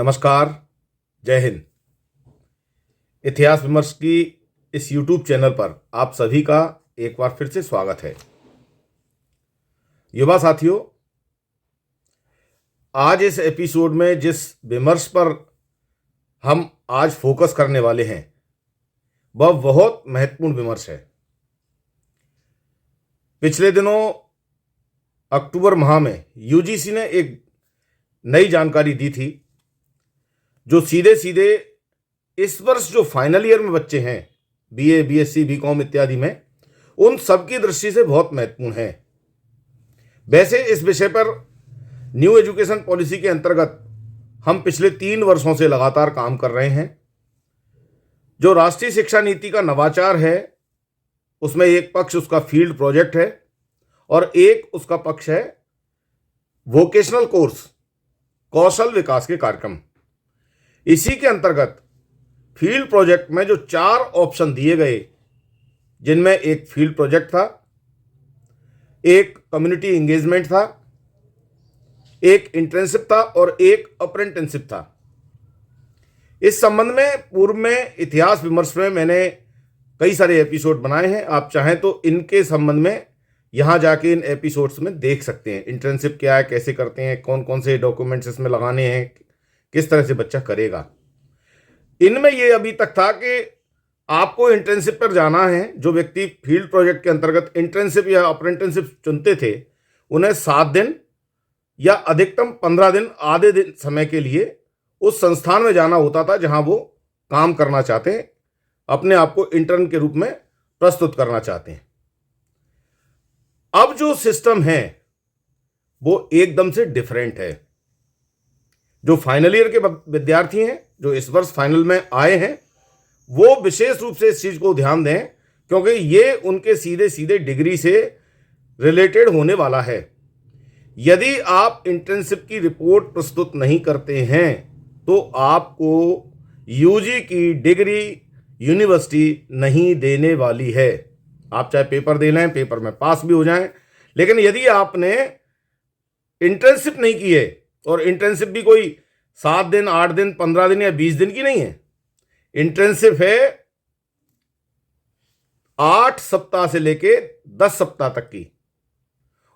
नमस्कार, जय हिंद। इतिहास विमर्श की इस YouTube चैनल पर आप सभी का एक बार फिर से स्वागत है। युवा साथियों, आज इस एपिसोड में जिस विमर्श पर हम आज फोकस करने वाले हैं वह बहुत महत्वपूर्ण विमर्श है। पिछले दिनों अक्टूबर माह में यूजीसी ने एक नई जानकारी दी थी जो सीधे सीधे इस वर्ष जो फाइनल ईयर में बच्चे हैं बीए, बीएससी, बीकॉम इत्यादि में, उन सब की दृष्टि से बहुत महत्वपूर्ण है। वैसे इस विषय पर न्यू एजुकेशन पॉलिसी के अंतर्गत हम पिछले 3 वर्षों से लगातार काम कर रहे हैं। जो राष्ट्रीय शिक्षा नीति का नवाचार है उसमें एक पक्ष उसका फील्ड प्रोजेक्ट है और एक उसका पक्ष है वोकेशनल कोर्स, कौशल विकास के कार्यक्रम। इसी के अंतर्गत फील्ड प्रोजेक्ट में जो 4 ऑप्शन दिए गए, जिनमें एक फील्ड प्रोजेक्ट था, एक कम्युनिटी एंगेजमेंट था, एक इंटर्नशिप था और एक अप्रेंटिसशिप था। इस संबंध में पूर्व में इतिहास विमर्श में मैंने कई सारे एपिसोड बनाए हैं। आप चाहें तो इनके संबंध में यहाँ जाके इन एपिसोड्स में देख सकते हैं। इंटर्नशिप क्या है, कैसे करते हैं, कौन कौन से डॉक्यूमेंट्स इसमें लगाने हैं, किस तरह से बच्चा करेगा। इनमें ये अभी तक था कि आपको इंटर्नशिप पर जाना है। जो व्यक्ति फील्ड प्रोजेक्ट के अंतर्गत इंटर्नशिप या अप्रेंटिसशिप चुनते थे उन्हें 7 दिन या अधिकतम 15 दिन आधे दिन समय के लिए उस संस्थान में जाना होता था जहां वो काम करना चाहते हैं, अपने आप को इंटर्न के रूप में प्रस्तुत करना चाहते हैं। अब जो सिस्टम है वो एकदम से डिफरेंट है। जो फाइनल ईयर के विद्यार्थी हैं जो इस वर्ष फाइनल में आए हैं वो विशेष रूप से इस चीज को ध्यान दें, क्योंकि ये उनके सीधे सीधे डिग्री से रिलेटेड होने वाला है। यदि आप इंटर्नशिप की रिपोर्ट प्रस्तुत नहीं करते हैं तो आपको यूजी की डिग्री यूनिवर्सिटी नहीं देने वाली है। आप चाहे पेपर दे लें, पेपर में पास भी हो जाएं, लेकिन यदि आपने इंटर्नशिप नहीं की है, और इंटर्नशिप भी कोई 7 दिन, 8 दिन, 15 दिन या 20 दिन की नहीं है, इंटर्नशिप है 8 सप्ताह से लेके 10 सप्ताह तक की,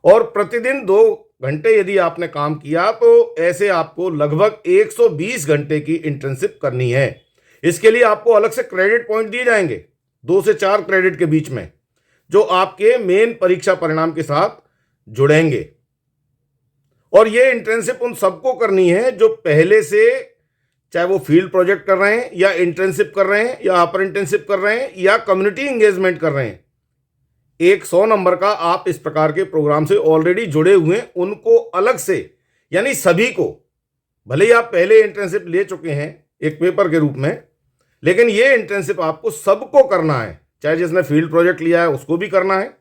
और प्रतिदिन 2 घंटे यदि आपने काम किया तो ऐसे आपको लगभग 120 घंटे की इंटर्नशिप करनी है। इसके लिए आपको अलग से क्रेडिट पॉइंट दिए जाएंगे 2 से 4 क्रेडिट के बीच में, जो आपके मेन परीक्षा परिणाम के साथ जुड़ेंगे। और ये इंटर्नशिप उन सबको करनी है जो पहले से, चाहे वो फील्ड प्रोजेक्ट कर रहे हैं या इंटर्नशिप कर रहे हैं या अप्रेंटिसशिप कर रहे हैं या कम्युनिटी एंगेजमेंट कर रहे हैं। 100 नंबर का आप इस प्रकार के प्रोग्राम से ऑलरेडी जुड़े हुए हैं, उनको अलग से, यानी सभी को, भले ही आप पहले इंटर्नशिप ले चुके हैं एक पेपर के रूप में, लेकिन ये इंटर्नशिप आपको सबको करना है। चाहे जिसने फील्ड प्रोजेक्ट लिया है उसको भी करना है,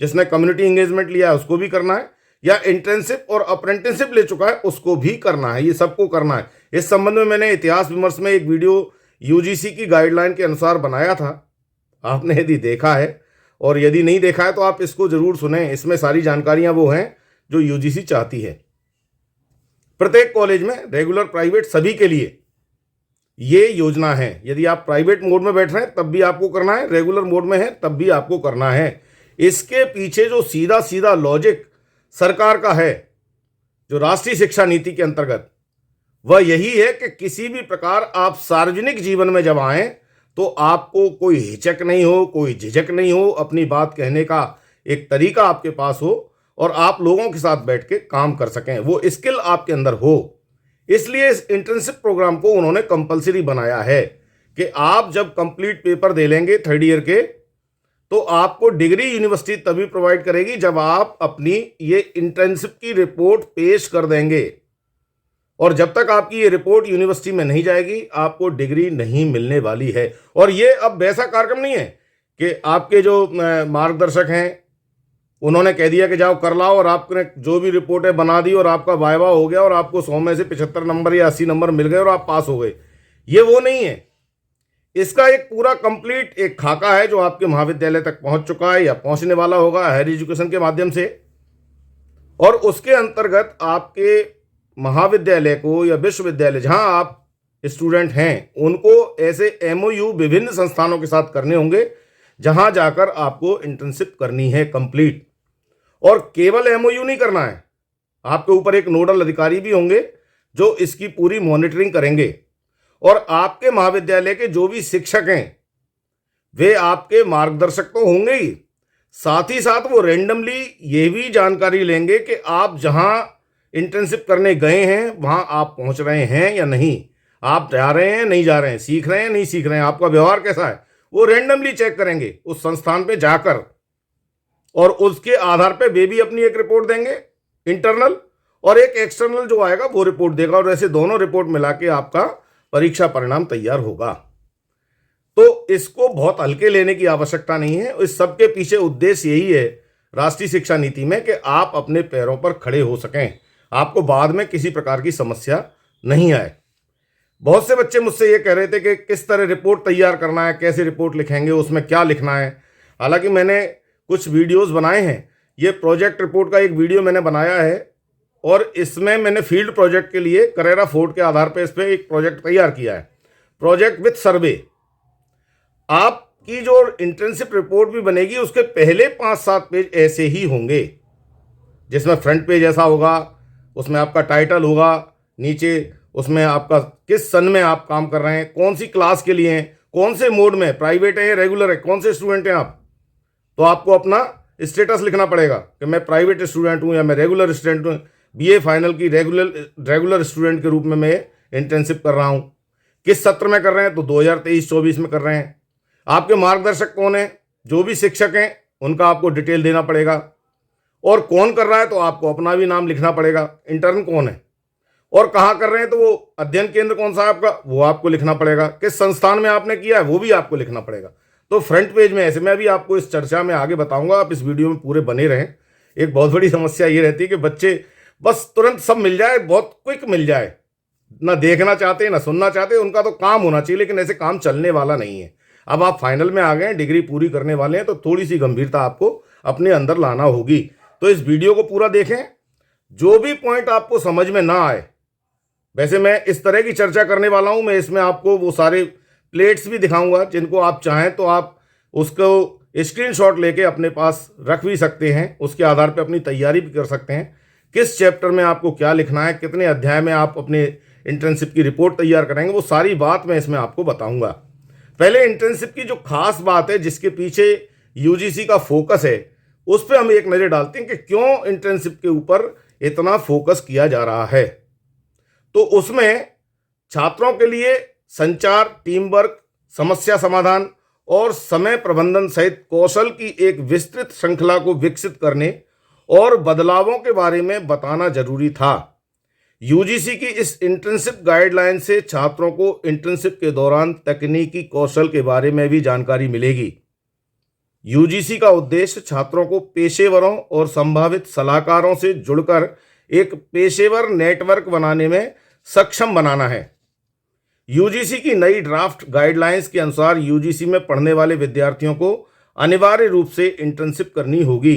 जिसने कम्युनिटी एंगेजमेंट लिया है उसको भी करना है, या इंटर्नशिप और अप्रेंटिसशिप ले चुका है उसको भी करना है। ये सबको करना है। इस संबंध में मैंने इतिहास विमर्श में एक वीडियो यूजीसी की गाइडलाइन के अनुसार बनाया था। आपने यदि देखा है और यदि नहीं देखा है तो आप इसको जरूर सुनें। इसमें सारी जानकारियां वो हैं जो यूजीसी चाहती है। प्रत्येक कॉलेज में, रेगुलर, प्राइवेट, सभी के लिए ये योजना है। यदि आप प्राइवेट मोड में बैठ रहे हैं तब भी आपको करना है, रेगुलर मोड में है तब भी आपको करना है। इसके पीछे जो सीधा सीधा लॉजिक सरकार का है, जो राष्ट्रीय शिक्षा नीति के अंतर्गत, वह यही है कि किसी भी प्रकार आप सार्वजनिक जीवन में जब आएं तो आपको कोई हिचक नहीं हो, कोई झिझक नहीं हो, अपनी बात कहने का एक तरीका आपके पास हो और आप लोगों के साथ बैठ के काम कर सकें, वो स्किल आपके अंदर हो। इसलिए इस इंटर्नशिप प्रोग्राम को उन्होंने कंपलसरी बनाया है कि आप जब कंप्लीट पेपर दे लेंगे 3rd ईयर के, तो आपको डिग्री यूनिवर्सिटी तभी प्रोवाइड करेगी जब आप अपनी ये इंटर्नशिप की रिपोर्ट पेश कर देंगे। और जब तक आपकी ये रिपोर्ट यूनिवर्सिटी में नहीं जाएगी आपको डिग्री नहीं मिलने वाली है। और ये अब वैसा कार्यक्रम नहीं है कि आपके जो मार्गदर्शक हैं उन्होंने कह दिया कि जाओ कर लाओ और आपने जो भी रिपोर्टें बना दी और आपका वाइवा हो गया और आपको 100 में से 75 नंबर या 80 नंबर मिल गए और आप पास हो गए। ये वो नहीं है। इसका एक पूरा कंप्लीट एक खाका है जो आपके महाविद्यालय तक पहुंच चुका है या पहुंचने वाला होगा हायर एजुकेशन के माध्यम से। और उसके अंतर्गत आपके महाविद्यालय को या विश्वविद्यालय जहां आप स्टूडेंट हैं उनको ऐसे एमओयू विभिन्न संस्थानों के साथ करने होंगे जहां जाकर आपको इंटर्नशिप करनी है कंप्लीट। और केवल एमओयू नहीं करना है, आपके ऊपर एक नोडल अधिकारी भी होंगे जो इसकी पूरी मॉनिटरिंग करेंगे। और आपके महाविद्यालय के जो भी शिक्षक हैं वे आपके मार्गदर्शक तो होंगे ही, साथ ही साथ वो रेंडमली ये भी जानकारी लेंगे कि आप जहां इंटर्नशिप करने गए हैं वहां आप पहुंच रहे हैं या नहीं, आप जा रहे हैं नहीं जा रहे हैं, सीख रहे हैं नहीं सीख रहे हैं, आपका व्यवहार कैसा है, वो रेंडमली चेक करेंगे उस संस्थान पे जाकर। और उसके आधार पे वे भी अपनी एक रिपोर्ट देंगे इंटरनल, और एक एक्सटर्नल जो आएगा वो रिपोर्ट देगा, और ऐसे दोनों रिपोर्ट मिला के आपका परीक्षा परिणाम तैयार होगा। तो इसको बहुत हल्के लेने की आवश्यकता नहीं है। इस सब के पीछे उद्देश्य यही है राष्ट्रीय शिक्षा नीति में कि आप अपने पैरों पर खड़े हो सकें, आपको बाद में किसी प्रकार की समस्या नहीं आए। बहुत से बच्चे मुझसे ये कह रहे थे कि किस तरह रिपोर्ट तैयार करना है, कैसे रिपोर्ट लिखेंगे, उसमें क्या लिखना है। हालांकि मैंने कुछ वीडियोस बनाए हैं, ये प्रोजेक्ट रिपोर्ट का एक वीडियो मैंने बनाया है, और इसमें मैंने फील्ड प्रोजेक्ट के लिए करेरा फोर्ट के आधार पर इस पर एक प्रोजेक्ट तैयार किया है, प्रोजेक्ट विथ सर्वे। आपकी जो इंटर्नशिप रिपोर्ट भी बनेगी उसके पहले 5-7 पेज ऐसे ही होंगे, जिसमें फ्रंट पेज ऐसा होगा, उसमें आपका टाइटल होगा, नीचे उसमें आपका किस सन में आप काम कर रहे हैं, कौन सी क्लास के लिए हैं, कौन से मोड में, प्राइवेट है या रेगुलर है, कौन से स्टूडेंट हैं आप। तो आपको अपना स्टेटस लिखना पड़ेगा कि मैं प्राइवेट स्टूडेंट हूँ या मैं रेगुलर स्टूडेंट हूँ, बीए फाइनल की रेगुलर स्टूडेंट के रूप में मैं इंटर्नशिप कर रहा हूँ, किस सत्र में कर रहे हैं, तो 2023-24 में कर रहे हैं। आपके मार्गदर्शक कौन है, जो भी शिक्षक हैं उनका आपको डिटेल देना पड़ेगा, और कौन कर रहा है तो आपको अपना भी नाम लिखना पड़ेगा, इंटर्न कौन है, और कहाँ कर रहे हैं तो वो अध्ययन केंद्र कौन सा है आपका वो आपको लिखना पड़ेगा, किस संस्थान में आपने किया है वो भी आपको लिखना पड़ेगा। तो फ्रंट पेज में ऐसे, मैं भी आपको इस चर्चा में आगे बताऊंगा, आप इस वीडियो में पूरे बने रहें। एक बहुत बड़ी समस्या ये रहती है कि बच्चे बस तुरंत सब मिल जाए, बहुत क्विक मिल जाए, ना देखना चाहते ना सुनना चाहते, उनका तो काम होना चाहिए, लेकिन ऐसे काम चलने वाला नहीं है। अब आप फाइनल में आ गए हैं, डिग्री पूरी करने वाले हैं, तो थोड़ी सी गंभीरता आपको अपने अंदर लाना होगी। तो इस वीडियो को पूरा देखें, जो भी पॉइंट आपको समझ में ना आए, वैसे मैं इस तरह की चर्चा करने वाला हूं, मैं इसमें आपको वो सारे प्लेट्स भी दिखाऊंगा जिनको आप चाहें तो आप उसको स्क्रीनशॉट लेके अपने पास रख भी सकते हैं, उसके आधार पर अपनी तैयारी भी कर सकते हैं। किस चैप्टर में आपको क्या लिखना है, कितने अध्याय में आप अपने इंटर्नशिप की रिपोर्ट तैयार करेंगे, वो सारी बात मैं इसमें आपको बताऊंगा। पहले इंटर्नशिप की जो खास बात है जिसके पीछे यूजीसी का फोकस है, उस पर हम एक नज़र डालते हैं कि क्यों इंटर्नशिप के ऊपर इतना फोकस किया जा रहा है। तो उसमें छात्रों के लिए संचार, टीम वर्क, समस्या समाधान और समय प्रबंधन सहित कौशल की एक विस्तृत श्रृंखला को विकसित करने और बदलावों के बारे में बताना जरूरी था। यूजीसी की इस इंटर्नशिप गाइडलाइन से छात्रों को इंटर्नशिप के दौरान तकनीकी कौशल के बारे में भी जानकारी मिलेगी। यूजीसी का उद्देश्य छात्रों को पेशेवरों और संभावित सलाहकारों से जुड़कर एक पेशेवर नेटवर्क बनाने में सक्षम बनाना है। यूजीसी की नई ड्राफ्ट गाइडलाइंस के अनुसार यूजीसी में पढ़ने वाले विद्यार्थियों को अनिवार्य रूप से इंटर्नशिप करनी होगी।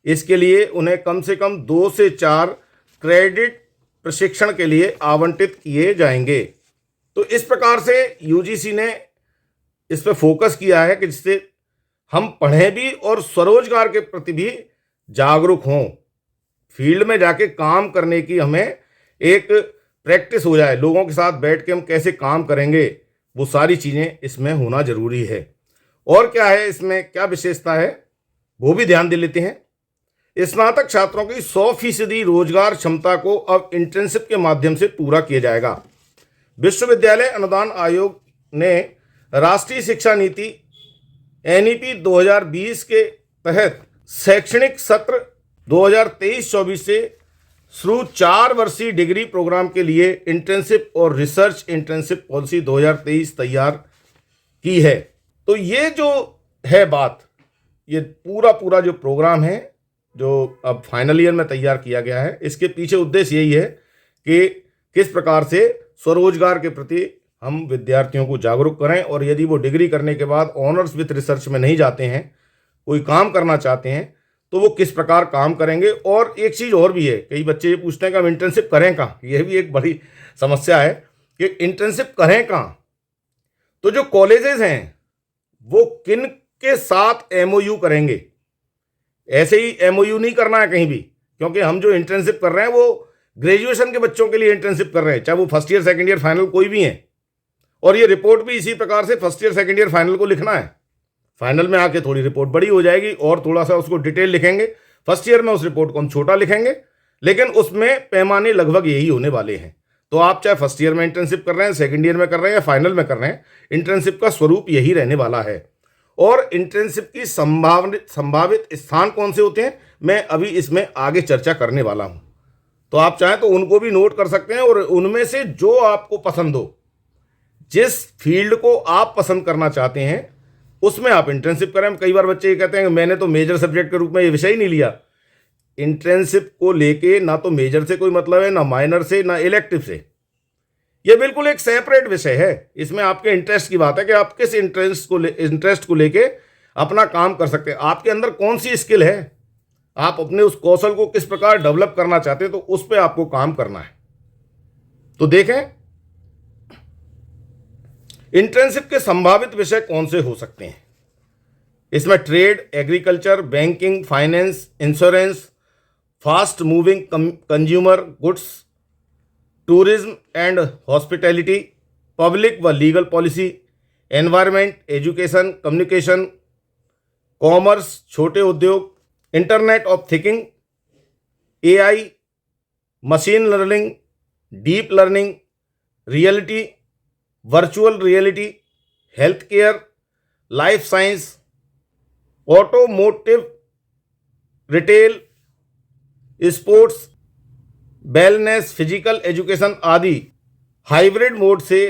इसके लिए उन्हें कम से कम 2 से 4 क्रेडिट प्रशिक्षण के लिए आवंटित किए जाएंगे। तो इस प्रकार से यूजीसी ने इस पर फोकस किया है कि जिससे हम पढ़ें भी और स्वरोजगार के प्रति भी जागरूक हों, फील्ड में जाके काम करने की हमें एक प्रैक्टिस हो जाए, लोगों के साथ बैठ के हम कैसे काम करेंगे, वो सारी चीज़ें इसमें होना जरूरी है। और क्या है इसमें, क्या विशेषता है वो भी ध्यान दे लेते हैं। स्नातक छात्रों की 100% रोजगार क्षमता को अब इंटर्नशिप के माध्यम से पूरा किया जाएगा। विश्वविद्यालय अनुदान आयोग ने राष्ट्रीय शिक्षा नीति एनईपी 2020 के तहत शैक्षणिक सत्र 2023-24 से शुरू 4 वर्षीय डिग्री प्रोग्राम के लिए इंटर्नशिप और रिसर्च इंटर्नशिप पॉलिसी 2023 तैयार की है। तो ये जो है बात, ये पूरा जो प्रोग्राम है जो अब फाइनल ईयर में तैयार किया गया है, इसके पीछे उद्देश्य यही है कि किस प्रकार से स्वरोजगार के प्रति हम विद्यार्थियों को जागरूक करें, और यदि वो डिग्री करने के बाद ऑनर्स विथ रिसर्च में नहीं जाते हैं, कोई काम करना चाहते हैं, तो वो किस प्रकार काम करेंगे। और एक चीज़ और भी है, कई बच्चे ये पूछते हैं कि हम इंटर्नशिप करें कहाँ, यह भी एक बड़ी समस्या है कि इंटर्नशिप करें कहाँ। तो जो कॉलेजेस हैं वो किन के साथ एमओयू करेंगे, ऐसे ही एमओयू नहीं करना है कहीं भी, क्योंकि हम जो इंटर्नशिप कर रहे हैं वो ग्रेजुएशन के बच्चों के लिए इंटर्नशिप कर रहे हैं, चाहे वो first year second year final कोई भी है। और ये रिपोर्ट भी इसी प्रकार से first year second year final को लिखना है। फाइनल में आके थोड़ी रिपोर्ट बड़ी हो जाएगी और थोड़ा सा उसको डिटेल लिखेंगे। फर्स्ट ईयर में उस रिपोर्ट को हम छोटा लिखेंगे, लेकिन उसमें पैमाने लगभग यही होने वाले हैं। तो आप चाहे फर्स्ट ईयर में इंटर्नशिप कर रहे हैं, सेकंड ईयर में कर रहे हैं या फाइनल में कर रहे हैं, इंटर्नशिप का स्वरूप यही रहने वाला है। और इंटर्नशिप की संभावित स्थान कौन से होते हैं, मैं अभी इसमें आगे चर्चा करने वाला हूं। तो आप चाहें तो उनको भी नोट कर सकते हैं और उनमें से जो आपको पसंद हो, जिस फील्ड को आप पसंद करना चाहते हैं उसमें आप इंटर्नशिप करें। कई बार बच्चे ये कहते हैं कि मैंने तो मेजर सब्जेक्ट के रूप में ये विषय ही नहीं लिया। इंटर्नशिप को लेके ना तो मेजर से कोई मतलब है, ना माइनर से, ना इलेक्टिव से। ये बिल्कुल एक सेपरेट विषय है। इसमें आपके इंटरेस्ट की बात है कि आप किस इंटरेस्ट को लेके अपना काम कर सकते हैं, आपके अंदर कौन सी स्किल है, आप अपने उस कौशल को किस प्रकार डेवलप करना चाहते हैं, तो उस पर आपको काम करना है। तो देखें इंटर्नशिप के संभावित विषय कौन से हो सकते हैं। इसमें trade, agriculture, banking, finance, insurance, fast moving consumer goods, tourism and hospitality, public व legal policy, environment, education, communication, commerce, छोटे उद्योग, internet of thinking, AI, machine learning, deep learning, reality, virtual reality, health care, life science, automotive, retail, sports, wellness, physical education आदि hybrid mode से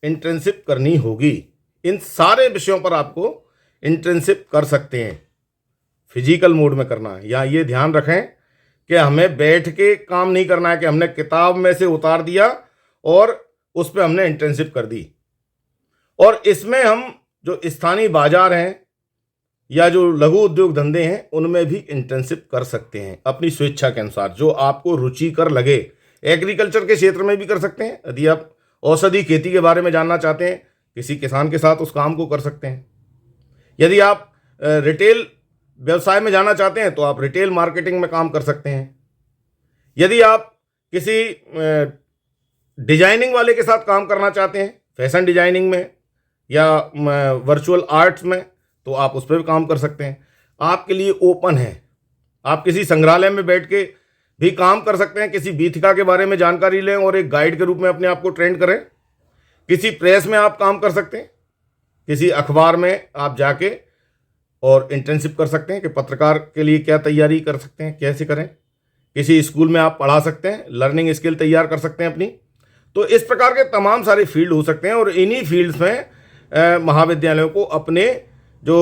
internship करनी होगी। इन सारे विषयों पर आपको इंटर्नशिप कर सकते हैं। फिजिकल मोड में करना है, या ये ध्यान रखें कि हमें बैठ के काम नहीं करना है कि हमने किताब में से उतार दिया और उस पर हमने इंटर्नशिप कर दी। और इसमें हम जो स्थानीय बाजार हैं या जो लघु उद्योग धंधे हैं उनमें भी इंटर्नशिप कर सकते हैं अपनी स्वेच्छा के अनुसार, जो आपको रुचिकर लगे। एग्रीकल्चर के क्षेत्र में भी कर सकते हैं, यदि आप औषधि खेती के बारे में जानना चाहते हैं किसी किसान के साथ उस काम को कर सकते हैं। यदि आप रिटेल व्यवसाय में जाना चाहते हैं तो आप रिटेल मार्केटिंग में काम कर सकते हैं। यदि आप किसी डिजाइनिंग वाले के साथ काम करना चाहते हैं, फैशन डिजाइनिंग में या वर्चुअल आर्ट्स में, तो आप उस पर भी काम कर सकते हैं। आपके लिए ओपन है। आप किसी संग्रहालय में बैठ के भी काम कर सकते हैं, किसी बीथिका के बारे में जानकारी लें और एक गाइड के रूप में अपने आप को ट्रेंड करें। किसी प्रेस में आप काम कर सकते हैं, किसी अखबार में आप जाके और इंटर्नशिप कर सकते हैं कि पत्रकार के लिए क्या तैयारी कर सकते हैं, कैसे करें। किसी स्कूल में आप पढ़ा सकते हैं, लर्निंग स्किल तैयार कर सकते हैं अपनी। तो इस प्रकार के तमाम सारे फील्ड हो सकते हैं और इन्हीं फील्ड्स में महाविद्यालयों को अपने जो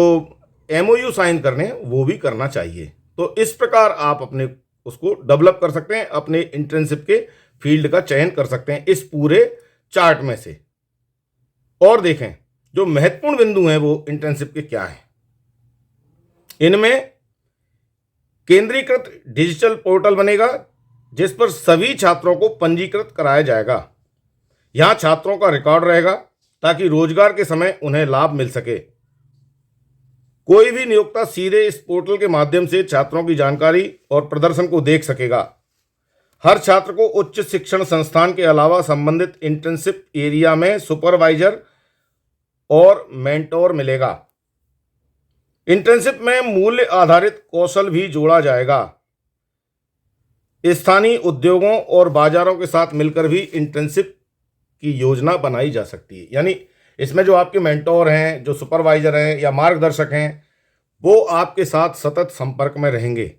एमओयू साइन करने हैं वो भी करना चाहिए। तो इस प्रकार आप अपने उसको डेवलप कर सकते हैं, अपने इंटर्नशिप के फील्ड का चयन कर सकते हैं इस पूरे चार्ट में से। और देखें जो महत्वपूर्ण बिंदु हैं वो इंटर्नशिप के क्या हैं। इनमें केंद्रीकृत डिजिटल पोर्टल बनेगा जिस पर सभी छात्रों को पंजीकृत कराया जाएगा। यहां छात्रों का रिकॉर्ड रहेगा ताकि रोजगार के समय उन्हें लाभ मिल सके। कोई भी नियोक्ता सीधे इस पोर्टल के माध्यम से छात्रों की जानकारी और प्रदर्शन को देख सकेगा। हर छात्र को उच्च शिक्षण संस्थान के अलावा संबंधित इंटर्नशिप एरिया में सुपरवाइजर और मेंटोर मिलेगा। इंटर्नशिप में मूल्य आधारित कौशल भी जोड़ा जाएगा। स्थानीय उद्योगों और बाजारों के साथ मिलकर भी इंटर्नशिप की योजना बनाई जा सकती है। यानी इसमें जो आपके मेंटोर हैं, जो सुपरवाइजर हैं या मार्गदर्शक हैं, वो आपके साथ सतत संपर्क में रहेंगे।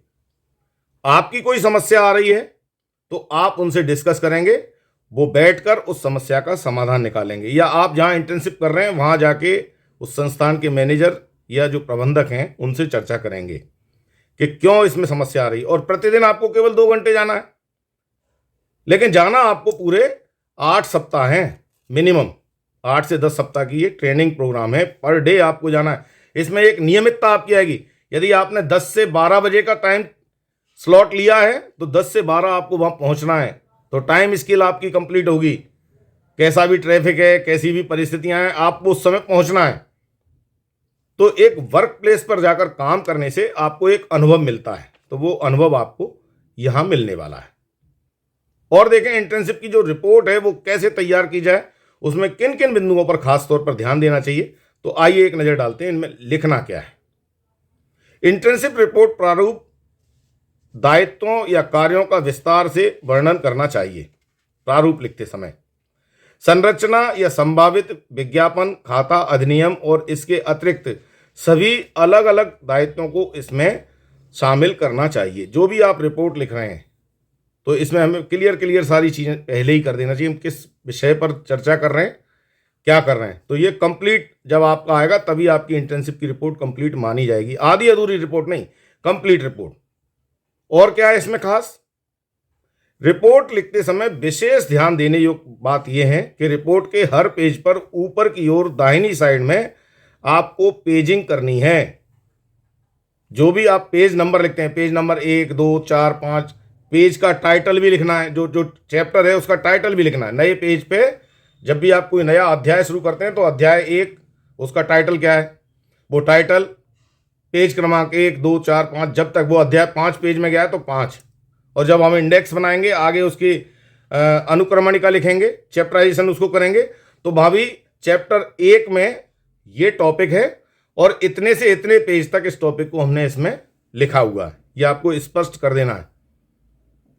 आपकी कोई समस्या आ रही है तो आप उनसे डिस्कस करेंगे, वो बैठकर उस समस्या का समाधान निकालेंगे। या आप जहां इंटर्नशिप कर रहे हैं वहां जाके उस संस्थान के मैनेजर या जो प्रबंधक हैं उनसे चर्चा करेंगे कि क्यों इसमें समस्या आ रही है। और प्रतिदिन आपको केवल 2 घंटे जाना है, लेकिन जाना आपको पूरे 8 सप्ताह हैं, मिनिमम 8 से 10 सप्ताह की ये ट्रेनिंग प्रोग्राम है। पर डे आपको जाना है। इसमें एक नियमितता आपकी आएगी यदि आपने 10 से 12 बजे का टाइम स्लॉट लिया है तो 10 से 12 आपको वहाँ पहुँचना है, तो टाइम स्किल आपकी कंप्लीट होगी। कैसा भी ट्रैफिक है, कैसी भी परिस्थितियाँ हैं, आपको उस समय पहुँचना है। तो एक वर्क प्लेस पर जाकर काम करने से आपको एक अनुभव मिलता है, तो वो अनुभव आपको यहाँ मिलने वाला है। और देखें इंटर्नशिप की जो रिपोर्ट है वो कैसे तैयार की जाए, उसमें किन किन बिंदुओं पर खास तौर पर ध्यान देना चाहिए। तो आइए एक नज़र डालते हैं इनमें लिखना क्या है। इंटर्नशिप रिपोर्ट प्रारूप दायित्वों या कार्यों का विस्तार से वर्णन करना चाहिए। प्रारूप लिखते समय संरचना या संभावित विज्ञापन, खाता, अधिनियम और इसके अतिरिक्त सभी अलग अलग दायित्वों को इसमें शामिल करना चाहिए। जो भी आप रिपोर्ट लिख रहे हैं तो इसमें हमें क्लियर सारी चीज़ें पहले ही कर देना चाहिए। हम किस विषय पर चर्चा कर रहे हैं, क्या कर रहे हैं, तो ये कंप्लीट जब आपका आएगा तभी आपकी इंटर्नशिप की रिपोर्ट कंप्लीट मानी जाएगी। आधी अधूरी रिपोर्ट नहीं, कंप्लीट रिपोर्ट। और क्या है इसमें खास, रिपोर्ट लिखते समय विशेष ध्यान देने योग्य बात यह है कि रिपोर्ट के हर पेज पर ऊपर की ओर दाहिनी साइड में आपको पेजिंग करनी है। जो भी आप पेज नंबर लिखते हैं, पेज नंबर 1, 2, 4, 5, पेज का टाइटल भी लिखना है, जो चैप्टर है उसका टाइटल भी लिखना है। नए पेज पे जब भी आप कोई नया अध्याय शुरू करते हैं तो अध्याय 1 उसका टाइटल क्या है, वो टाइटल पेज क्रमांक 1, 2, 4, 5, जब तक वो अध्याय 5 पेज में गया है तो 5। और जब हम इंडेक्स बनाएंगे आगे उसकी अनुक्रमणिका लिखेंगे, चैप्टराइजेशन उसको करेंगे, तो भाभी चैप्टर 1 में ये टॉपिक है और इतने से इतने पेज तक इस टॉपिक को हमने इसमें लिखा हुआ है, ये आपको स्पष्ट कर देना है।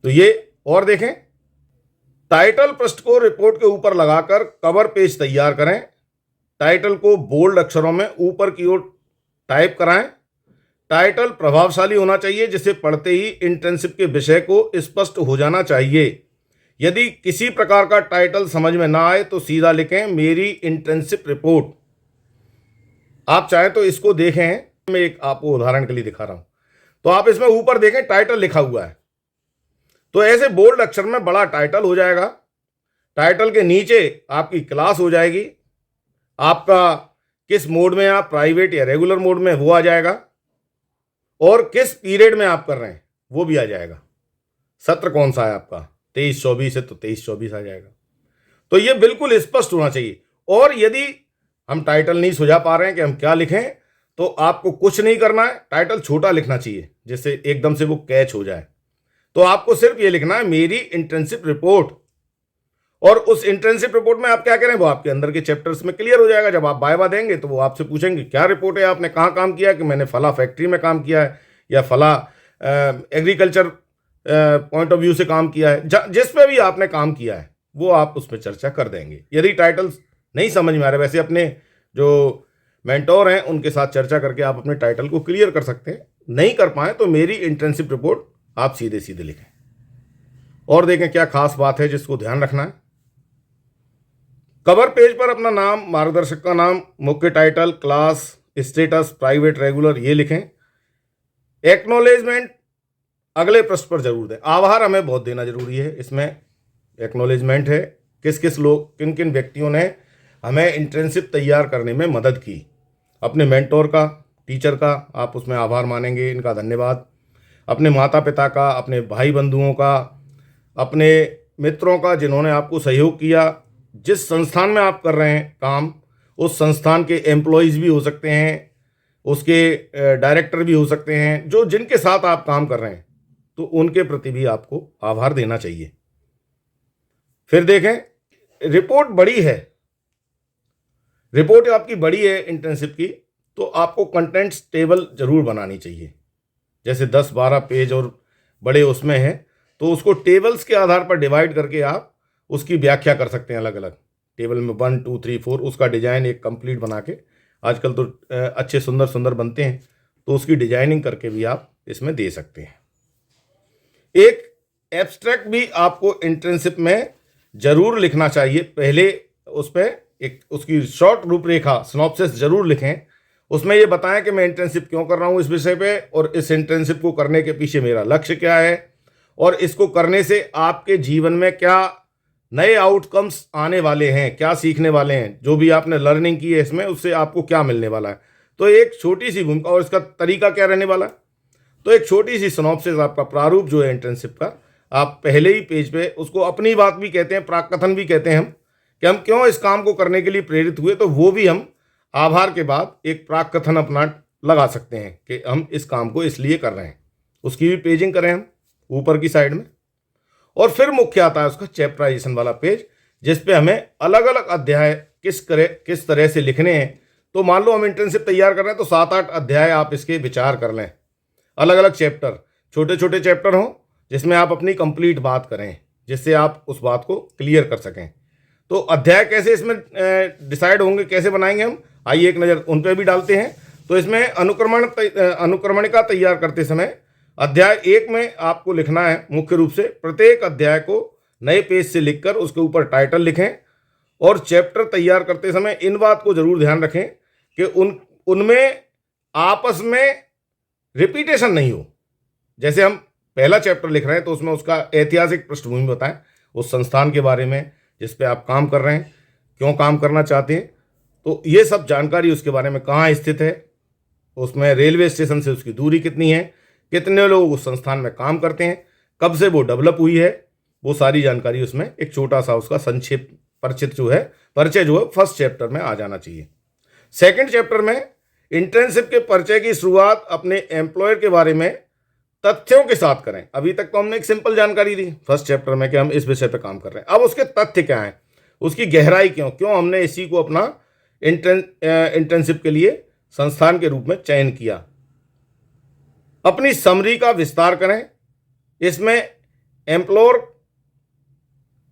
तो ये और देखें, टाइटल पृष्ठ को रिपोर्ट के ऊपर लगाकर कवर पेज तैयार करें। टाइटल को बोल्ड अक्षरों में ऊपर की ओर टाइप कराएं। टाइटल प्रभावशाली होना चाहिए जिसे पढ़ते ही इंटर्नशिप के विषय को स्पष्ट हो जाना चाहिए। यदि किसी प्रकार का टाइटल समझ में ना आए तो सीधा लिखें मेरी इंटर्नशिप रिपोर्ट। आप चाहें तो इसको देखें, मैं एक आपको उदाहरण के लिए दिखा रहा हूं। तो आप इसमें ऊपर देखें टाइटल लिखा हुआ है, तो ऐसे बोल्ड अक्षर में बड़ा टाइटल हो जाएगा। टाइटल के नीचे आपकी क्लास हो जाएगी, आपका किस मोड में, आप प्राइवेट या रेगुलर मोड में, वो आ जाएगा, और किस पीरियड में आप कर रहे हैं वो भी आ जाएगा। सत्र कौन सा है आपका, 23-24 है तो 23-24 आ जाएगा। तो ये बिल्कुल स्पष्ट होना चाहिए। और यदि हम टाइटल नहीं सुझा पा रहे हैं कि हम क्या लिखें, तो आपको कुछ नहीं करना है, टाइटल छोटा लिखना चाहिए जिससे एकदम से वो कैच हो जाए। तो आपको सिर्फ ये लिखना है मेरी इंटर्नशिप रिपोर्ट, और उस इंटर्नशिप रिपोर्ट में आप क्या करें वो आपके अंदर के चैप्टर्स में क्लियर हो जाएगा। जब आप वाइवा देंगे तो वो आपसे पूछेंगे क्या रिपोर्ट है, आपने कहाँ काम किया, कि मैंने फला फैक्ट्री में काम किया है या फला एग्रीकल्चर पॉइंट ऑफ व्यू से काम किया है। जिस पे भी आपने काम किया है वो आप उस पर चर्चा कर देंगे। यदि टाइटल्स नहीं समझ में आ रहे, वैसे अपने जो मेंटोर हैं उनके साथ चर्चा करके आप अपने टाइटल को क्लियर कर सकते हैं। नहीं कर पाए तो मेरी इंटर्नशिप रिपोर्ट आप सीधे सीधे लिखें। और देखें क्या खास बात है जिसको ध्यान रखना है। कवर पेज पर अपना नाम, मार्गदर्शक का नाम, मुख्य title, class, status, private, regular, ये लिखें। एक्नॉलेजमेंट अगले पृष्ठ पर जरूर दें। आभार हमें बहुत देना जरूरी है। इसमें एक्नॉलेजमेंट है, किस किस लोग, किन किन व्यक्तियों ने हमें इंटर्नशिप तैयार करने में मदद की। अपने मेंटोर का, टीचर का आप उसमें आभार मानेंगे, इनका धन्यवाद। अपने माता पिता का, अपने भाई बंधुओं का, अपने मित्रों का जिन्होंने आपको सहयोग किया। जिस संस्थान में आप कर रहे हैं काम, उस संस्थान के एम्प्लॉयज़ भी हो सकते हैं, उसके डायरेक्टर भी हो सकते हैं, जो जिनके साथ आप काम कर रहे हैं, तो उनके प्रति भी आपको आभार देना चाहिए। फिर देखें रिपोर्ट बड़ी है, रिपोर्ट आपकी बड़ी है इंटर्नशिप की, तो आपको कंटेंट्स टेबल जरूर बनानी चाहिए। जैसे 10-12 पेज और बड़े उसमें हैं, तो उसको टेबल्स के आधार पर डिवाइड करके आप उसकी व्याख्या कर सकते हैं। अलग अलग टेबल में 1, 2, 3, 4 उसका डिजाइन एक कंप्लीट बना के, आजकल तो अच्छे सुंदर सुंदर बनते हैं, तो उसकी डिजाइनिंग करके भी आप इसमें दे सकते हैं। एक एब्स्ट्रैक्ट भी आपको इंटर्नशिप में जरूर लिखना चाहिए। पहले उस पर एक उसकी शॉर्ट रूपरेखा, सिनॉप्सिस जरूर लिखें। उसमें ये बताएं कि मैं इंटर्नशिप क्यों कर रहा हूँ इस विषय पे, और इस इंटर्नशिप को करने के पीछे मेरा लक्ष्य क्या है, और इसको करने से आपके जीवन में क्या नए आउटकम्स आने वाले हैं, क्या सीखने वाले हैं, जो भी आपने लर्निंग की है इसमें उससे आपको क्या मिलने वाला है। तो एक छोटी सी भूमिका, और इसका तरीका क्या रहने वाला, तो एक छोटी सी सिनॉप्सिस, आपका प्रारूप जो है इंटर्नशिप का, आप पहले ही पेज पे उसको अपनी बात भी कहते हैं, प्राक कथन भी कहते हैं हम, कि हम क्यों इस काम को करने के लिए प्रेरित हुए, तो वो भी हम आभार के बाद एक प्राक कथन अपना लगा सकते हैं कि हम इस काम को इसलिए कर रहे हैं। उसकी भी पेजिंग करें हम ऊपर की साइड में। और फिर मुख्य आता है उसका चैप्टराइजेशन वाला पेज, जिस पे हमें अलग अलग अध्याय किस तरह से लिखने हैं। तो मान लो हम इंटर्नशिप तैयार कर रहे हैं तो 7-8 अध्याय आप इसके विचार कर लें, अलग अलग चैप्टर, छोटे छोटे चैप्टर हों जिसमें आप अपनी कंप्लीट बात करें, जिससे आप उस बात को क्लियर कर सकें। तो अध्याय कैसे इसमें डिसाइड होंगे, कैसे बनाएंगे हम, आइए एक नज़र उन पर भी डालते हैं। तो इसमें अनुक्रमणिका तैयार करते समय अध्याय 1 में आपको लिखना है मुख्य रूप से प्रत्येक अध्याय को नए पेज से लिखकर उसके ऊपर टाइटल लिखें। और चैप्टर तैयार करते समय इन बात को जरूर ध्यान रखें कि उनमें आपस में रिपीटेशन नहीं हो। जैसे हम पहला चैप्टर लिख रहे हैं तो उसमें उसका ऐतिहासिक पृष्ठभूमि बताएं, उस संस्थान के बारे में जिस पे आप काम कर रहे हैं, क्यों काम करना चाहते हैं, तो ये सब जानकारी उसके बारे में, कहाँ स्थित है, उसमें रेलवे स्टेशन से उसकी दूरी कितनी है, कितने लोग उस संस्थान में काम करते हैं, कब से वो डेवलप हुई है, वो सारी जानकारी उसमें एक छोटा सा उसका संक्षिप्त परिचय जो है फर्स्ट चैप्टर में आ जाना चाहिए। सेकंड चैप्टर में इंटर्नशिप के परिचय की शुरुआत अपने एम्प्लॉयर के बारे में तथ्यों के साथ करें। अभी तक तो हमने एक सिंपल जानकारी दी फर्स्ट चैप्टर में कि हम इस विषय पर काम कर रहे हैं। अब उसके तथ्य क्या हैं, उसकी गहराई क्यों हमने इसी को अपना इंटर्नशिप के लिए संस्थान के रूप में चयन किया। अपनी समरी का विस्तार करें, इसमें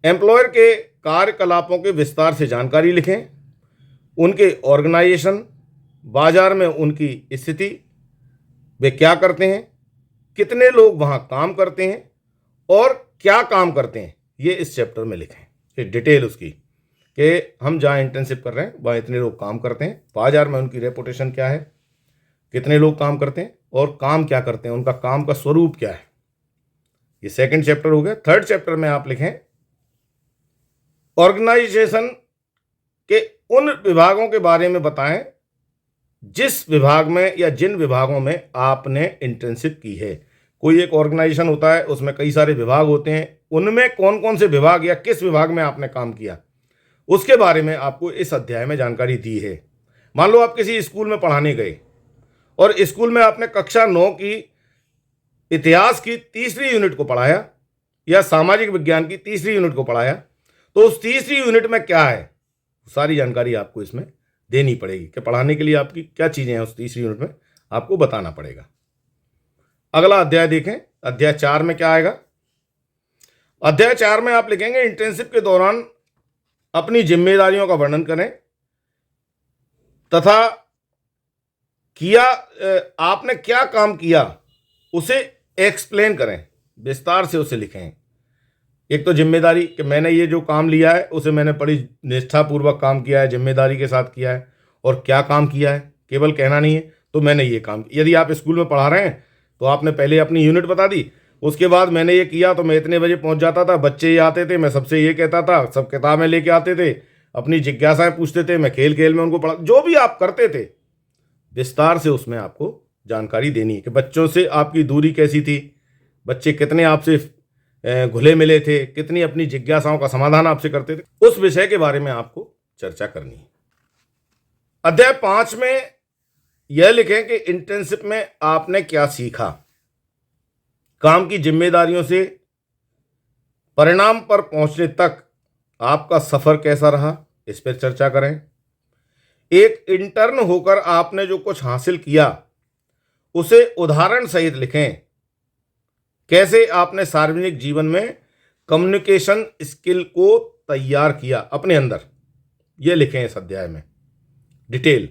एम्प्लॉयर के कार्यकलापों के विस्तार से जानकारी लिखें, उनके ऑर्गेनाइजेशन, बाजार में उनकी स्थिति, वे क्या करते हैं, कितने लोग वहाँ काम करते हैं और क्या काम करते हैं, ये इस चैप्टर में लिखें। ये डिटेल उसकी कि हम जहाँ इंटर्नशिप कर रहे हैं वहाँ इतने लोग काम करते हैं, बाजार में उनकी रेपुटेशन क्या है, कितने लोग काम करते हैं और काम क्या करते हैं, उनका काम का स्वरूप क्या है। ये सेकंड चैप्टर हो गया। थर्ड चैप्टर में आप लिखें ऑर्गेनाइजेशन के उन विभागों के बारे में बताएं जिस विभाग में या जिन विभागों में आपने इंटर्नशिप की है। कोई एक ऑर्गेनाइजेशन होता है, उसमें कई सारे विभाग होते हैं, उनमें कौन कौन से विभाग या किस विभाग में आपने काम किया, उसके बारे में आपको इस अध्याय में जानकारी दी है। मान लो आप किसी स्कूल में पढ़ाने गए और स्कूल में आपने कक्षा 9 की इतिहास की तीसरी यूनिट को पढ़ाया या सामाजिक विज्ञान की तीसरी यूनिट को पढ़ाया, तो उस तीसरी यूनिट में क्या है, सारी जानकारी आपको इसमें देनी पड़ेगी कि पढ़ाने के लिए आपकी क्या चीज़ें हैं, उस तीसरी यूनिट में आपको बताना पड़ेगा। अगला अध्याय देखें, अध्याय 4 में क्या आएगा। अध्याय 4 में आप लिखेंगे इंटर्नशिप के दौरान अपनी जिम्मेदारियों का वर्णन करें तथा आपने क्या काम किया उसे एक्सप्लेन करें, विस्तार से उसे लिखें। एक तो जिम्मेदारी कि मैंने ये जो काम लिया है उसे मैंने बड़ी निष्ठापूर्वक काम किया है, जिम्मेदारी के साथ किया है, और क्या काम किया है, केवल कहना नहीं है तो मैंने ये काम किया। यदि आप स्कूल में पढ़ा रहे हैं तो आपने पहले अपनी यूनिट बता दी, उसके बाद मैंने ये किया तो मैं इतने बजे पहुंच जाता था, बच्चे ये आते थे, मैं सबसे ये कहता था, सब किताबें लेके आते थे, अपनी जिज्ञासाएं पूछते थे, मैं खेल खेल में उनको पढ़ा, जो भी आप करते थे विस्तार से उसमें आपको जानकारी देनी है कि बच्चों से आपकी दूरी कैसी थी, बच्चे कितने आपसे घुले मिले थे, कितनी अपनी जिज्ञासाओं का समाधान आपसे करते थे, उस विषय के बारे में आपको चर्चा करनी है। अध्याय 5 में यह लिखें कि इंटर्नशिप में आपने क्या सीखा, काम की जिम्मेदारियों से परिणाम पर पहुंचने तक आपका सफर कैसा रहा, इस पर चर्चा करें। एक इंटर्न होकर आपने जो कुछ हासिल किया उसे उदाहरण सहित लिखें। कैसे आपने सार्वजनिक जीवन में कम्युनिकेशन स्किल को तैयार किया अपने अंदर, यह लिखें इस अध्याय में डिटेल।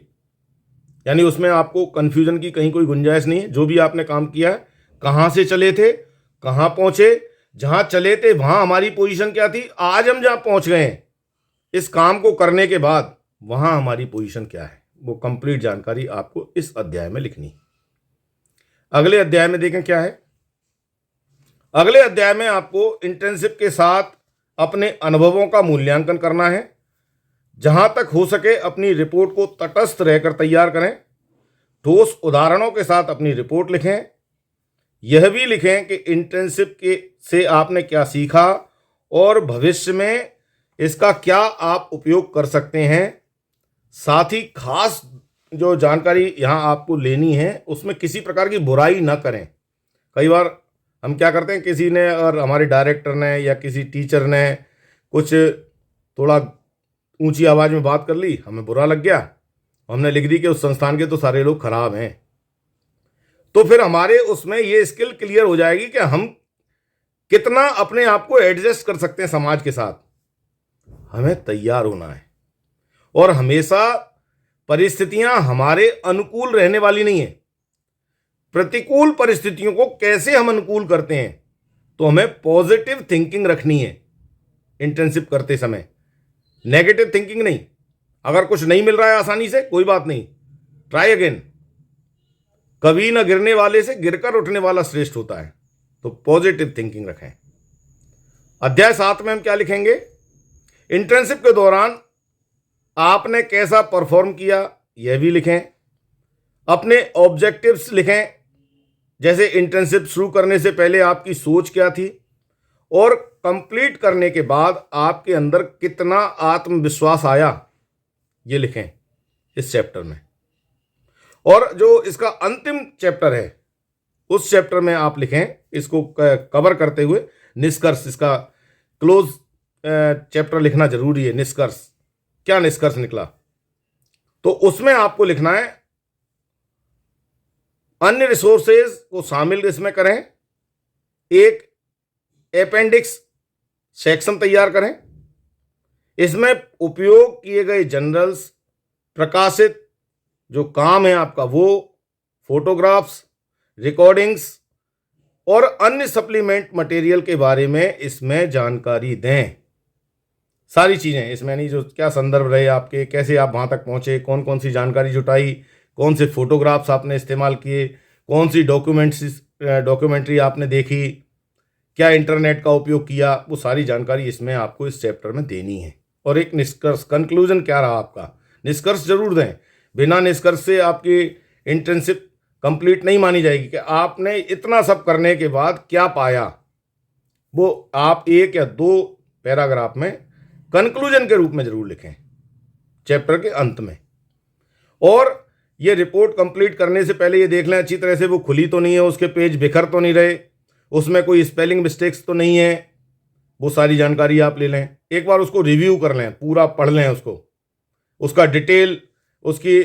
यानी उसमें आपको कंफ्यूजन की कहीं कोई गुंजाइश नहीं है। जो भी आपने काम किया है, कहाँ से चले थे, कहाँ पहुँचे, जहाँ चले थे वहाँ हमारी पोजीशन क्या थी, आज हम जहाँ पहुँच गए हैं इस काम को करने के बाद वहाँ हमारी पोजीशन क्या है, वो कंप्लीट जानकारी आपको इस अध्याय में लिखनी है। अगले अध्याय में देखें क्या है। अगले अध्याय में आपको इंटर्नशिप के साथ अपने अनुभवों का मूल्यांकन करना है। जहां तक हो सके अपनी रिपोर्ट को तटस्थ रहकर तैयार करें। ठोस उदाहरणों के साथ अपनी रिपोर्ट लिखें। यह भी लिखें कि इंटर्नशिप के से आपने क्या सीखा और भविष्य में इसका क्या आप उपयोग कर सकते हैं। साथ ही खास जो जानकारी यहाँ आपको लेनी है उसमें किसी प्रकार की बुराई ना करें। कई बार हम क्या करते हैं, किसी ने और हमारे डायरेक्टर ने या किसी टीचर ने कुछ थोड़ा ऊंची आवाज़ में बात कर ली, हमें बुरा लग गया, हमने लिख दी कि उस संस्थान के तो सारे लोग खराब हैं। तो फिर हमारे उसमें ये स्किल क्लियर हो जाएगी कि हम कितना अपने आप को एडजस्ट कर सकते हैं समाज के साथ। हमें तैयार होना है और हमेशा परिस्थितियां हमारे अनुकूल रहने वाली नहीं है। प्रतिकूल परिस्थितियों को कैसे हम अनुकूल करते हैं, तो हमें पॉजिटिव थिंकिंग रखनी है इंटर्नशिप करते समय, नेगेटिव थिंकिंग नहीं। अगर कुछ नहीं मिल रहा है आसानी से, कोई बात नहीं, ट्राई अगेन। कभी न गिरने वाले से गिरकर उठने वाला श्रेष्ठ होता है। तो पॉजिटिव थिंकिंग रखें। अध्याय 7 में हम क्या लिखेंगे, इंटर्नशिप के दौरान आपने कैसा परफॉर्म किया यह भी लिखें। अपने ऑब्जेक्टिव्स लिखें, जैसे इंटर्नशिप शुरू करने से पहले आपकी सोच क्या थी और कंप्लीट करने के बाद आपके अंदर कितना आत्मविश्वास आया, ये लिखें इस चैप्टर में। और जो इसका अंतिम चैप्टर है उस चैप्टर में आप लिखें, इसको कवर करते हुए निष्कर्ष, इसका क्लोज चैप्टर लिखना जरूरी है। निष्कर्ष, क्या निष्कर्ष निकला, तो उसमें आपको लिखना है अन्य रिसोर्सेज को शामिल इसमें करें, एक अपेंडिक्स सेक्शन तैयार करें, इसमें उपयोग किए गए जर्नल्स, प्रकाशित जो काम है आपका वो, फोटोग्राफ्स, रिकॉर्डिंग्स और अन्य सप्लीमेंट मटेरियल के बारे में इसमें जानकारी दें। सारी चीज़ें इसमें, नहीं जो क्या संदर्भ रहे आपके, कैसे आप वहाँ तक पहुँचे, कौन कौन सी जानकारी जुटाई, कौन से फोटोग्राफ्स आपने इस्तेमाल किए, कौन सी डॉक्यूमेंट्री आपने देखी, क्या इंटरनेट का उपयोग किया, वो सारी जानकारी इसमें आपको इस चैप्टर में देनी है। और एक निष्कर्ष, कंक्लूजन क्या रहा आपका, निष्कर्ष जरूर दें। बिना निष्कर्ष से आपकी इंटर्नशिप कंप्लीट नहीं मानी जाएगी कि आपने इतना सब करने के बाद क्या पाया। वो आप 1 या 2 पैराग्राफ में कंक्लूजन के रूप में जरूर लिखें चैप्टर के अंत में। और ये रिपोर्ट कंप्लीट करने से पहले ये देख लें अच्छी तरह से वो खुली तो नहीं है, उसके पेज बिखर तो नहीं रहे, उसमें कोई स्पेलिंग मिस्टेक्स तो नहीं है, वो सारी जानकारी आप ले लें। एक बार उसको रिव्यू कर लें, पूरा पढ़ लें उसको, उसका डिटेल, उसकी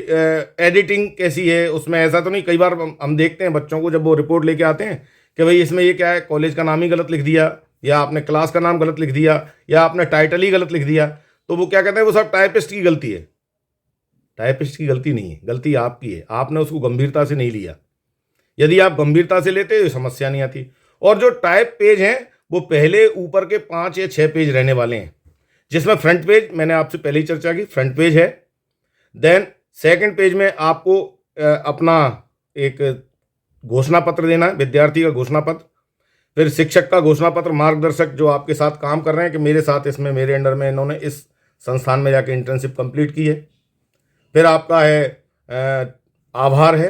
एडिटिंग कैसी है, उसमें ऐसा तो नहीं, कई बार हम देखते हैं बच्चों को जब वो रिपोर्ट लेके आते हैं कि भाई इसमें ये क्या है, कॉलेज का नाम ही गलत लिख दिया, या आपने क्लास का नाम गलत लिख दिया, या आपने टाइटल ही गलत लिख दिया, तो वो क्या कहते हैं वो सब टाइपिस्ट की गलती है। टाइपिस्ट की गलती नहीं है, गलती आपकी है, आपने उसको गंभीरता से नहीं लिया। यदि आप गंभीरता से लेते तो समस्या नहीं आती। और जो टाइप पेज हैं वो पहले ऊपर के 5 या 6 पेज रहने वाले हैं, जिसमें फ्रंट पेज मैंने आपसे पहले ही चर्चा की, फ्रंट पेज है। देन सेकंड पेज में आपको अपना एक घोषणा पत्र देना है, विद्यार्थी का घोषणा पत्र, फिर शिक्षक का घोषणा पत्र, मार्गदर्शक जो आपके साथ काम कर रहे हैं कि मेरे साथ इसमें मेरे अंडर में इन्होंने इस संस्थान में जाके इंटर्नशिप कंप्लीट की है। फिर आपका है आभार है,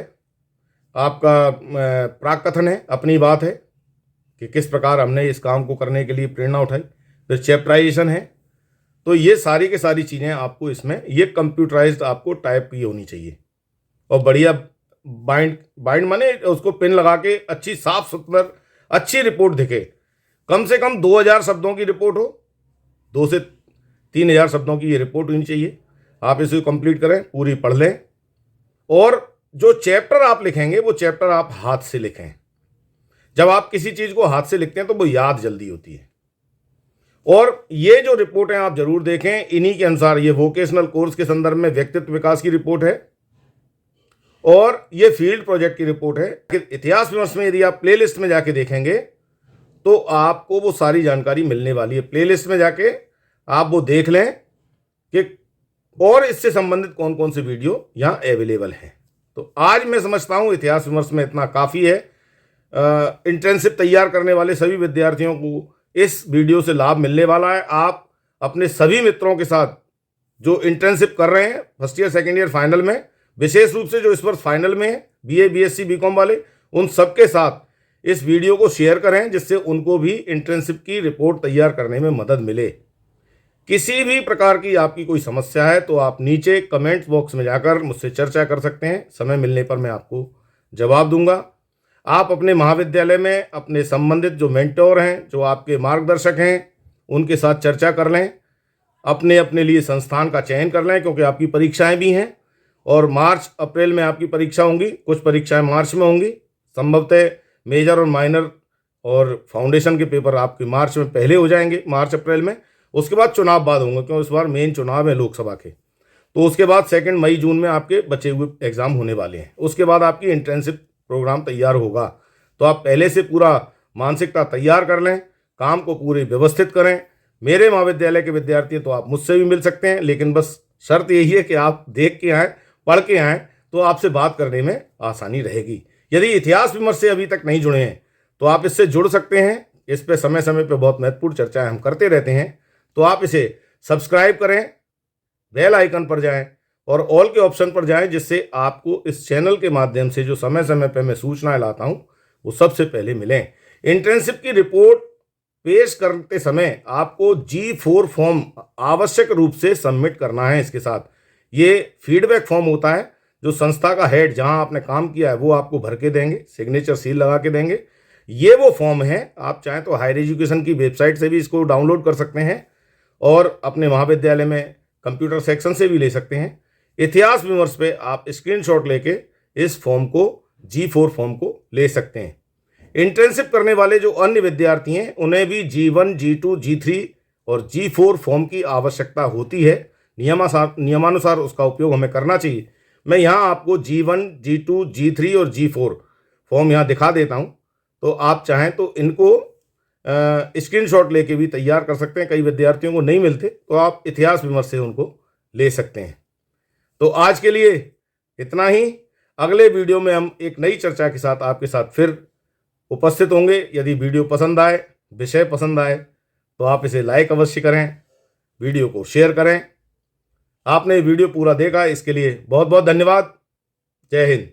आपका प्राककथन है, अपनी बात है कि किस प्रकार हमने इस काम को करने के लिए प्रेरणा उठाई। फिर चैप्टराइजेशन है। तो ये सारी की सारी चीज़ें आपको इसमें, ये कंप्यूटराइज्ड आपको टाइप की होनी चाहिए और बढ़िया बाइंड माने उसको पिन लगा के अच्छी साफ सुथर अच्छी रिपोर्ट दिखे। कम से कम 2000 शब्दों की रिपोर्ट हो, 2 से 3000 शब्दों की ये रिपोर्ट होनी चाहिए। आप इसे कंप्लीट करें, पूरी पढ़ लें और जो चैप्टर आप लिखेंगे वो चैप्टर आप हाथ से लिखें। जब आप किसी चीज़ को हाथ से लिखते हैं तो वो याद जल्दी होती है। और ये जो रिपोर्ट है आप जरूर देखें, इन्हीं के अनुसार ये वोकेशनल कोर्स के संदर्भ में व्यक्तित्व विकास की रिपोर्ट है और ये फील्ड प्रोजेक्ट की रिपोर्ट है। इतिहास विमर्श में यदि आप प्लेलिस्ट में जाके देखेंगे तो आपको वो सारी जानकारी मिलने वाली है। प्लेलिस्ट में जाके आप वो देख लें कि और इससे संबंधित कौन कौन से वीडियो यहाँ अवेलेबल हैं। तो आज मैं समझता हूँ इतिहास विमर्श में इतना काफ़ी है। इंटर्नशिप तैयार करने वाले सभी विद्यार्थियों को इस वीडियो से लाभ मिलने वाला है। आप अपने सभी मित्रों के साथ जो इंटर्नशिप कर रहे हैं first year second year final में, विशेष रूप से जो इस वर्ष फाइनल में है, बीए, बीएससी, बीकॉम वाले, उन सबके साथ इस वीडियो को शेयर करें, जिससे उनको भी इंटर्नशिप की रिपोर्ट तैयार करने में मदद मिले। किसी भी प्रकार की आपकी कोई समस्या है तो आप नीचे कमेंट बॉक्स में जाकर मुझसे चर्चा कर सकते हैं। समय मिलने पर मैं आपको जवाब दूंगा। आप अपने महाविद्यालय में अपने संबंधित जो मेंटोर हैं, जो आपके मार्गदर्शक हैं, उनके साथ चर्चा कर लें। अपने अपने लिए संस्थान का चयन कर लें, क्योंकि आपकी परीक्षाएं भी हैं और मार्च अप्रैल में आपकी परीक्षा होंगी। कुछ परीक्षाएं मार्च में होंगी, संभवतः मेजर और माइनर और फाउंडेशन के पेपर आपके मार्च में पहले हो जाएंगे, मार्च अप्रैल में। उसके बाद चुनाव बाद होंगे, क्योंकि इस बार मेन चुनाव है लोकसभा के। तो उसके बाद 2 मई जून में आपके बचे हुए एग्ज़ाम होने वाले हैं। उसके बाद आपकी इंटर्नशिप प्रोग्राम तैयार होगा। तो आप पहले से पूरा मानसिकता तैयार कर लें, काम को पूरे व्यवस्थित करें। मेरे महाविद्यालय के विद्यार्थी तो आप मुझसे भी मिल सकते हैं, लेकिन बस शर्त यही है कि आप देख के आएँ, पढ़ के आएँ, तो आपसे बात करने में आसानी रहेगी। यदि इतिहास विमर्श से अभी तक नहीं जुड़े हैं तो आप इससे जुड़ सकते हैं। इस पर समय समय पर बहुत महत्वपूर्ण चर्चाएं हम करते रहते हैं। तो आप इसे सब्सक्राइब करें, बेल आइकन पर जाएं और ऑल के ऑप्शन पर जाएं, जिससे आपको इस चैनल के माध्यम से जो समय समय पर मैं सूचनाएं लाता हूं वो सबसे पहले मिलें। इंटर्नशिप की रिपोर्ट पेश करते समय आपको G4 फॉर्म आवश्यक रूप से सबमिट करना है। इसके साथ ये फीडबैक फॉर्म होता है, जो संस्था का हेड जहां आपने काम किया है वो आपको भर के देंगे, सिग्नेचर सील लगा के देंगे। ये वो फॉर्म है, आप चाहें तो हायर एजुकेशन की वेबसाइट से भी इसको डाउनलोड कर सकते हैं और अपने महाविद्यालय में कंप्यूटर सेक्शन से भी ले सकते हैं। इतिहास विमर्श पे आप स्क्रीनशॉट लेके इस फॉर्म को, G4 फॉर्म को ले सकते हैं। इंटर्नशिप करने वाले जो अन्य विद्यार्थी हैं उन्हें भी G1, G2, G3 और G4 फॉर्म की आवश्यकता होती है। नियमानुसार उसका उपयोग हमें करना चाहिए। मैं यहाँ आपको G1, G2, G3 और G4 फॉर्म यहाँ दिखा देता हूँ, तो आप चाहें तो इनको स्क्रीनशॉट लेके भी तैयार कर सकते हैं। कई विद्यार्थियों को नहीं मिलते तो आप इतिहास विमर्श से उनको ले सकते हैं। तो आज के लिए इतना ही। अगले वीडियो में हम एक नई चर्चा के साथ आपके साथ फिर उपस्थित होंगे। यदि वीडियो पसंद आए, विषय पसंद आए, तो आप इसे लाइक अवश्य करें, वीडियो को शेयर करें। आपने वीडियो पूरा देखा, इसके लिए बहुत बहुत धन्यवाद। जय हिंद।